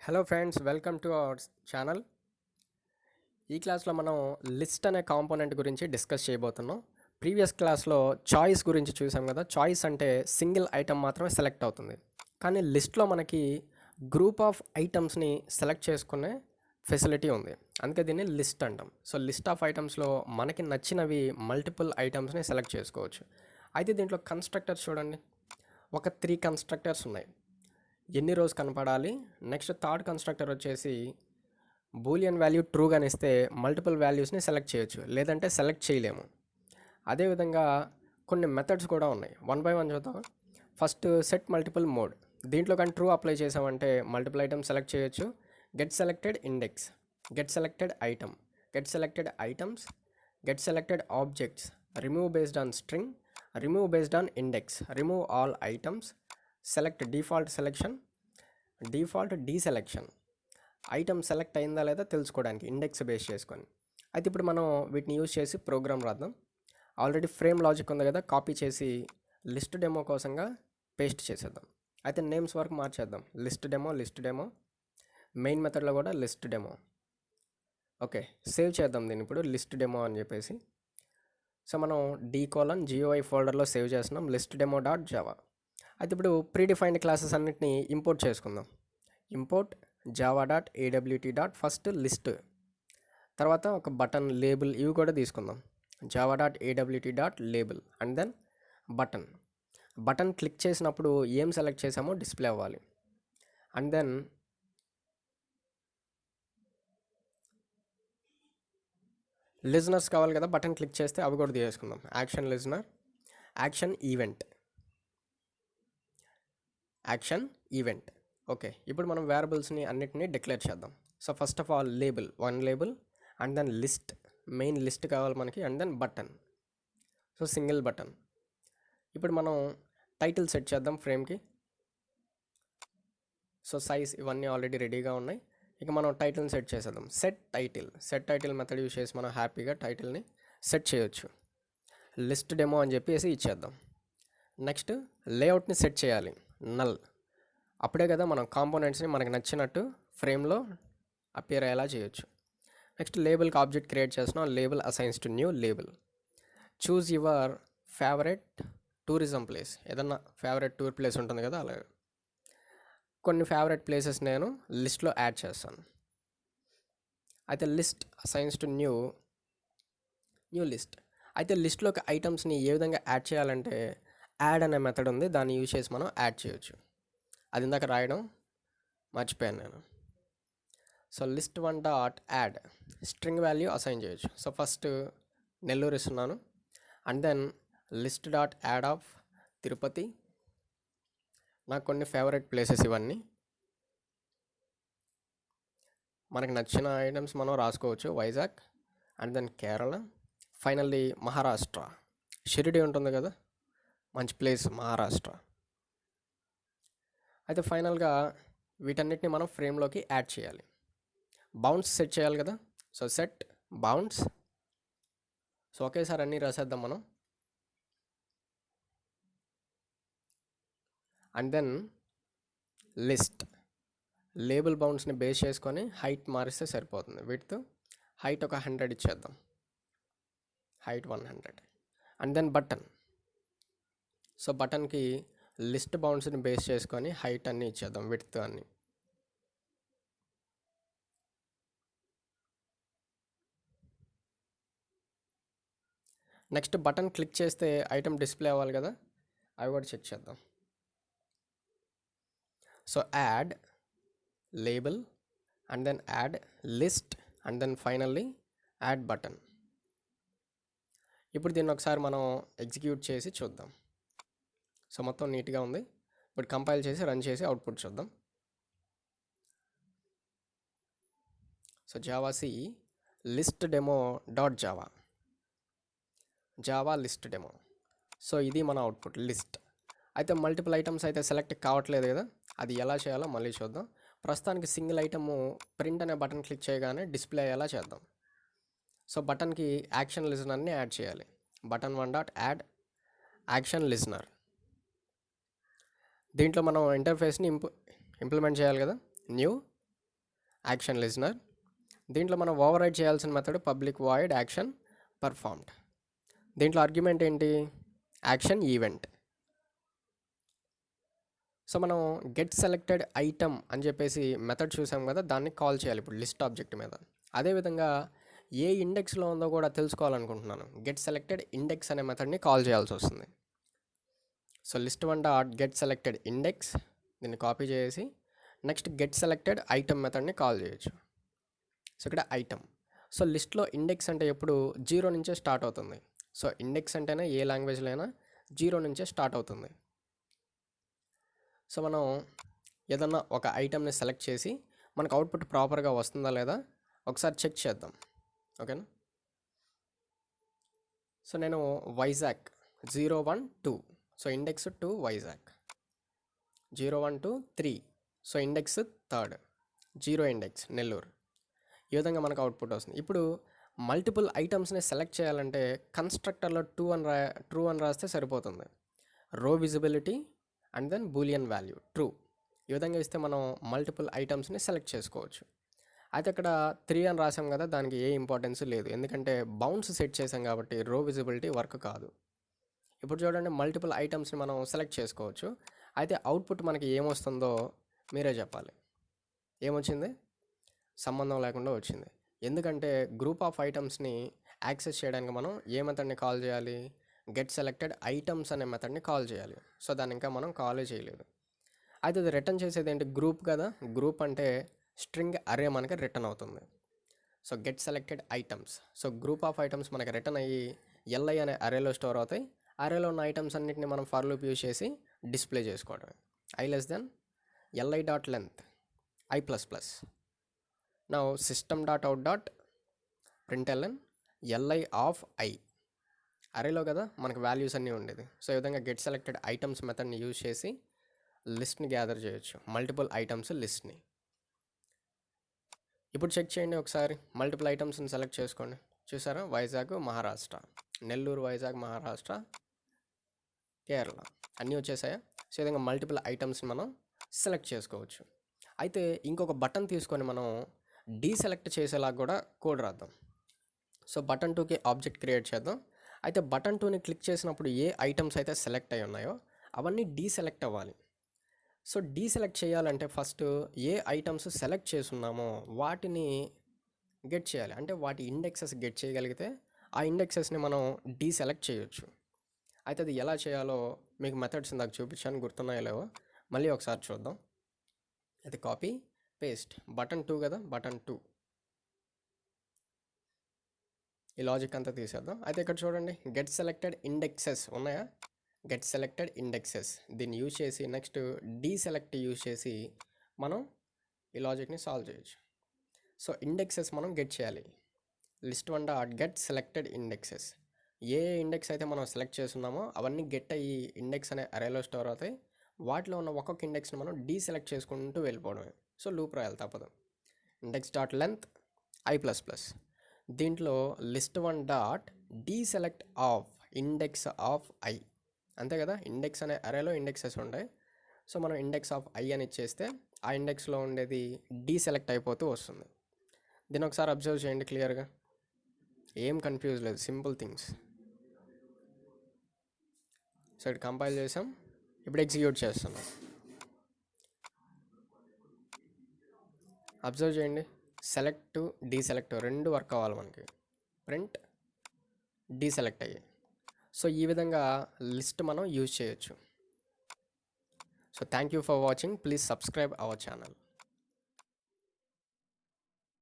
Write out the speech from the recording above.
Hello friends, welcome to our channel. ఈ క్లాస్లో మనం లిస్ట్ అనే కాంపోనెంట్ గురించి డిస్కస్ చేయబోతున్నాం. ప్రీవియస్ క్లాస్లో చాయిస్ గురించి చూసాం కదా. చాయిస్ అంటే సింగిల్ ఐటమ్ మాత్రమే సెలెక్ట్ అవుతుంది, కానీ లిస్ట్లో మనకి గ్రూప్ ఆఫ్ ఐటమ్స్ని సెలెక్ట్ చేసుకునే ఫెసిలిటీ ఉంది. అందుకే దీన్ని లిస్ట్ అంటాం. సో లిస్ట్ ఆఫ్ ఐటమ్స్లో మనకి నచ్చినవి మల్టిపుల్ ఐటమ్స్ని సెలెక్ట్ చేసుకోవచ్చు. అయితే దీంట్లో కన్స్ట్రక్టర్స్ చూడండి, ఒక 3 కన్స్ట్రక్టర్స్ ఉన్నాయి. ఎన్ని రోజు కనపడాలి. నెక్స్ట్ థర్డ్ కన్స్ట్రక్టర్ వచ్చేసి బూలియన్ వాల్యూ ట్రూగాని ఇస్తే మల్టిపుల్ వాల్యూస్ని సెలెక్ట్ చేయొచ్చు, లేదంటే సెలెక్ట్ చేయలేము. అదేవిధంగా కొన్ని మెథడ్స్ కూడా ఉన్నాయి. 1 by 1 చూద్దాం. First set multiple mode. దీంట్లో కానీ ట్రూ అప్లై చేసామంటే మల్టిపుల్ ఐటమ్స్ సెలెక్ట్ చేయొచ్చు. Get selected index, get selected item, get selected items, get selected objects, remove based on string, remove based on index, remove all items, select default selection, default deselection. Item select అయిందా లేదా తెలుసుకోవడానికి index base చేసుకొని. అయితే ఇప్పుడు మనం వీటిని use చేసి programme రాద్దాం. ఆల్రెడీ ఫ్రేమ్ లాజిక్ ఉంది కదా, కాపీ చేసి లిస్ట్ డెమో కోసంగా పేస్ట్ చేసేద్దాం. అయితే నేమ్స్ వరకు మార్చేద్దాం. లిస్ట్ డెమో, మెయిన్ మెథడ్లో కూడా లిస్ట్ డెమో. ఓకే, సేవ్ చేద్దాం దీన్ని ఇప్పుడు లిస్ట్ డెమో అని చెప్పేసి. సో మనం d:GUI ఫోల్డర్లో సేవ్ చేస్తున్నాం, లిస్ట్ డెమో డాట్ జావా. అయితే ఇప్పుడు ప్రీడిఫైన్డ్ క్లాసెస్ అన్నిటిని ఇంపోర్ట్ చేసుకుందాం. Import Java dot AWT dot first list, తర్వాత ఒక బటన్ లేబుల్, ఇవి కూడా తీసుకుందాం. Java dot AWT dot label and then button click చేసినప్పుడు ఏం సెలెక్ట్ చేసామో డిస్ప్లే అవ్వాలి. అండ్ దెన్ లిజనర్స్ కావాలి కదా, బటన్ క్లిక్ చేస్తే అవి కూడా తీసుకుందాం. Action listener, action event. Okay, ఇప్పుడు మనం వేరియబుల్స్ని అన్నిటినీ డిక్లేర్ చేద్దాం. So first of all label, 1 label, and then list, main list కావాలి మనకి, and then button, so single button. ఇప్పుడు మనం టైటిల్ సెట్ చేద్దాం ఫ్రేమ్కి. సో సైజ్ ఇవన్నీ ఆల్రెడీ రెడీగా ఉన్నాయి. ఇక మనం టైటిల్ని సెట్ చేసేద్దాం. సెట్ టైటిల్ మెథడ్ యూజ్ చేసి మనం హ్యాపీగా టైటిల్ని సెట్ చేయొచ్చు. లిస్ట్ డెమో అని చెప్పేసి ఇచ్చేద్దాం. నెక్స్ట్ లేఅవుట్ని సెట్ చేయాలి, నల్. అప్పుడే కదా మనం కాంపోనెంట్స్ని మనకు నచ్చినట్టు ఫ్రేమ్లో అపియర్ అయ్యేలా చేయొచ్చు. నెక్స్ట్ లేబుల్కి ఆబ్జెక్ట్ క్రియేట్ చేస్తున్నాం. Label assigns to new label. Choose your favourite tourism place. ఏదన్నా ఫేవరెట్ టూర్ ప్లేస్ ఉంటుంది కదా, అలాగే కొన్ని ఫేవరెట్ ప్లేసెస్ నేను లిస్ట్లో యాడ్ చేస్తాను. అయితే list assigns to new list. అయితే లిస్ట్లోకి ఐటమ్స్ని ఏ విధంగా యాడ్ చేయాలంటే యాడ్ అనే మెథడ్ ఉంది, దాన్ని యూజ్ చేసి మనం యాడ్ చేయొచ్చు. అది ఇందాక రాయడం మర్చిపోయాను నేను. So list 1 dot add, string value assign చేయొచ్చు. సో ఫస్ట్ నెల్లూరు ఇస్తున్నాను, and then list dot add of Tirupati. నాకు కొన్ని ఫేవరెట్ ప్లేసెస్ ఇవన్నీ, మనకు నచ్చిన ఐటమ్స్ మనం రాసుకోవచ్చు. Vizag, and then Kerala, finally Maharashtra. Shirdi ఉంటుంది కదా, మంచి ప్లేస్ మహారాష్ట్ర. అయితే ఫైనల్గా వీటన్నిటిని మనం ఫ్రేమ్లోకి యాడ్ చేయాలి. బౌన్స్ సెట్ చేయాలి కదా, సో సెట్ బౌన్స్. సో ఒకేసారి అన్నీ రాసేద్దాం మనం. అండ్ దెన్ లిస్ట్ లేబుల్ బౌన్స్ని బేస్ చేసుకొని హైట్ మారిస్తే సరిపోతుంది. విడ్త్ హైట్ ఒక 100 ఇచ్చేద్దాం, height 100. And then button. So బటన్కి లిస్ట్ బౌండ్స్ని బేస్ చేసుకొని హైట్ అన్నీ ఇచ్చేద్దాం, విడ్త్ అన్నీ. నెక్స్ట్ బటన్ క్లిక్ చేస్తే ఐటమ్ డిస్ప్లే అవ్వాలి కదా, అవి కూడా చెక్ చేద్దాం. So add label, and then add list, and then finally add button. ఇప్పుడు దీన్ని ఒకసారి మనం ఎగ్జిక్యూట్ చేసి చూద్దాం. సో మొత్తం నీట్గా ఉంది. ఇప్పుడు కంపైల్ చేసి రన్ చేసి అవుట్పుట్ చూద్దాం. So javac list demo dot java list demo. So ఇది మన అవుట్పుట్ లిస్ట్. అయితే మల్టిపుల్ ఐటమ్స్ అయితే సెలెక్ట్ కావట్లేదు కదా, అది ఎలా చేయాలో మళ్ళీ చూద్దాం. ప్రస్తుతానికి సింగిల్ ఐటము ప్రింట్ అనే బటన్ క్లిక్ చేయగానే డిస్ప్లే అయ్యేలా చేద్దాం. సో బటన్కి యాక్షన్ లిజనర్ని యాడ్ చేయాలి. Button 1 dot add action listener. దీంట్లో మనం ఇంటర్ఫేస్ని ఇంప్లిమెంట్ చేయాలి కదా, న్యూ యాక్షన్ లిజనర్. దీంట్లో మనం ఓవర్ రైడ్ చేయాల్సిన method public void action performed. దీంట్లో ఆర్గ్యుమెంట్ ఏంటి? Action event. సో మనం గెట్ సెలెక్టెడ్ ఐటమ్ అని చెప్పేసి మెథడ్ చూసాం కదా, దాన్ని కాల్ చేయాలి ఇప్పుడు లిస్ట్ ఆబ్జెక్ట్ మీద. అదేవిధంగా ఏ ఇండెక్స్లో ఉందో కూడా తెలుసుకోవాలనుకుంటున్నాను, గెట్ సెలెక్టెడ్ ఇండెక్స్ అనే మెథడ్ని కాల్ చేయాల్సి వస్తుంది. So list1 dot get selected index, దీన్ని కాపీ చేసి నెక్స్ట్ గెట్ సెలెక్టెడ్ ఐటమ్ మెథడ్ని కాల్ చేయొచ్చు. సో ఇక్కడ ఐటమ్. సో లిస్ట్లో ఇండెక్స్ అంటే ఎప్పుడు 0 నుంచే స్టార్ట్ అవుతుంది. సో ఇండెక్స్ అంటేనే ఏ లాంగ్వేజ్లో అయినా 0 నుంచే స్టార్ట్ అవుతుంది. సో మనం ఏదన్నా ఒక ఐటమ్ని సెలెక్ట్ చేసి మనకు అవుట్పుట్ ప్రాపర్గా వస్తుందా లేదా ఒకసారి చెక్ చేద్దాం. ఓకేనా? సో నేను Vizag 012, so index 2 Vizag. 012 3, so index 3rd, 0 index Nellore. ఈ విధంగా మనకు అవుట్పుట్ వస్తుంది. ఇప్పుడు మల్టిపుల్ ఐటమ్స్ని సెలెక్ట్ చేయాలంటే కన్స్ట్రక్టర్లో ట్రూ అని రాస్తే సరిపోతుంది. Row visibility and then boolean value true. ఈ విధంగా ఇస్తే మనం మల్టిపుల్ ఐటమ్స్ని సెలెక్ట్ చేసుకోవచ్చు. అయితే అక్కడ 3 అని రాసాం కదా, దానికి ఏ ఇంపార్టెన్స్ లేదు, ఎందుకంటే బౌన్స్ సెట్ చేసాం కాబట్టి రో విజిబిలిటీ వర్క్ కాదు. ఇప్పుడు చూడండి, మల్టిపుల్ ఐటమ్స్ని మనం సెలెక్ట్ చేసుకోవచ్చు. అయితే అవుట్పుట్ మనకి ఏమొస్తుందో మీరే చెప్పాలి. ఏమొచ్చింది? సంబంధం లేకుండా వచ్చింది. ఎందుకంటే గ్రూప్ ఆఫ్ ఐటమ్స్ని యాక్సెస్ చేయడానికి మనం ఏ మెథడ్ని కాల్ చేయాలి? గెట్ సెలెక్టెడ్ ఐటమ్స్ అనే మెథడ్ని కాల్ చేయాలి. సో దాన్ని ఇంకా మనం కాలే చేయలేదు. అయితే అది రిటర్న్ చేసేది ఏంటి? గ్రూప్ కదా. గ్రూప్ అంటే స్ట్రింగ్ అరే మనకి రిటర్న్ అవుతుంది. So get selected items, so group of items మనకి రిటర్న్ అయ్యి ఎల్ఐ అనే అరేలో స్టోర్ అవుతాయి. అరేలో ఉన్న ఐటమ్స్ అన్నింటిని మనం ఫర్ లూప్ యూజ్ చేసి డిస్ప్లే చేసుకోవడమే. I less than LI dot length I plus plus. Now system dot out dot print LN LI of I. అరేలో కదా మనకు వాల్యూస్ అన్నీ ఉండేది. సో ఈ విధంగా గెట్ సెలెక్టెడ్ ఐటమ్స్ మెథడ్ని యూజ్ చేసి లిస్ట్ని గ్యాదర్ చేయొచ్చు, మల్టిపుల్ ఐటమ్స్ లిస్ట్ని. ఇప్పుడు చెక్ చేయండి ఒకసారి, మల్టిపుల్ ఐటమ్స్ని సెలెక్ట్ చేసుకోండి. చూసారా? వైజాగ్ మహారాష్ట్ర, నెల్లూరు వైజాగ్ మహారాష్ట్ర, కేరళ అన్నీ వచ్చేసాయా? సో ఈ విధంగా మల్టిపుల్ ఐటమ్స్ని మనం సెలెక్ట్ చేసుకోవచ్చు. అయితే ఇంకొక బటన్ తీసుకొని మనం డీసెలెక్ట్ చేసేలాగా కూడా కోడ్ రాద్దాం. సో బటన్ 2కి ఆబ్జెక్ట్ క్రియేట్ చేద్దాం. అయితే బటన్ 2ని క్లిక్ చేసినప్పుడు ఏ ఐటమ్స్ అయితే సెలెక్ట్ అయి ఉన్నాయో అవన్నీ డీసెలెక్ట్ అవ్వాలి. సో డీసెలెక్ట్ చేయాలంటే ఫస్ట్ ఏ ఐటమ్స్ సెలెక్ట్ చేసున్నామో వాటిని గెట్ చేయాలి. అంటే వాటి ఇండెక్సెస్ గెట్ చేయగలిగితే ఆ ఇండెక్సెస్ని మనం డీసెలెక్ట్ చేయొచ్చు. అయితే అది ఎలా చేయాలో మీకు మెథడ్స్ ఇందాక చూపించాను, గుర్తున్నాయో లేవో మళ్ళీ ఒకసారి చూద్దాం. అది కాపీ పేస్ట్, బటన్ 2 కదా, బటన్ 2 ఈ లాజిక్ అంతా తీసేద్దాం. అయితే ఇక్కడ చూడండి, గెట్ సెలెక్టెడ్ ఇండెక్సెస్ ఉన్నాయా? గెట్ సెలెక్టెడ్ ఇండెక్సెస్, దీన్ని యూజ్ చేసి నెక్స్ట్ డీసెలెక్ట్ యూజ్ చేసి మనం ఈ లాజిక్ని సాల్వ్ చేయొచ్చు. సో ఇండెక్సెస్ మనం గెట్ చేయాలి. list1 dot get selected indexes, ఏ ఇండెక్స్ అయితే మనం సెలెక్ట్ చేస్తున్నామో అవన్నీ గెట్ అయ్యి ఇండెక్స్ అనే అరేలో స్టోర్ అవుతాయి. వాటిలో ఉన్న ఒక్కొక్క ఇండెక్స్ని మనం డీసెలెక్ట్ చేసుకుంటూ వెళ్ళిపోవడమే. సో లూప్ రాయాలి తప్పదు. Index dot length I plus plus, దీంట్లో list1 dot deselect of index of I, అంతే కదా. ఇండెక్స్ అనే అరేలో ఇండెక్సెస్ ఉంటాయి. సో మనం ఇండెక్స్ ఆఫ్ ఐ అని ఇచ్చేస్తే ఆ ఇండెక్స్లో ఉండేది డీసెలెక్ట్ అయిపోతూ వస్తుంది. దీన్ని ఒకసారి అబ్జర్వ్ చేయండి క్లియర్గా, ఏం కన్ఫ్యూజ్ లేదు, సింపుల్ థింగ్స్. సో ఇటు కంపైల్ చేసాం, ఇప్పుడు ఎగ్జిక్యూట్ చేస్తున్నాం. అబ్జర్వ్ చేయండి, సెలెక్ట్ డీసెలెక్ట్ రెండు వర్క్ అవ్వాలి మనకి. ప్రింట్ డీసెలెక్ట్ అయ్యాయి. సో ఈ విధంగా లిస్ట్ మనం యూజ్ చేయొచ్చు. So thank you for watching, please subscribe our channel.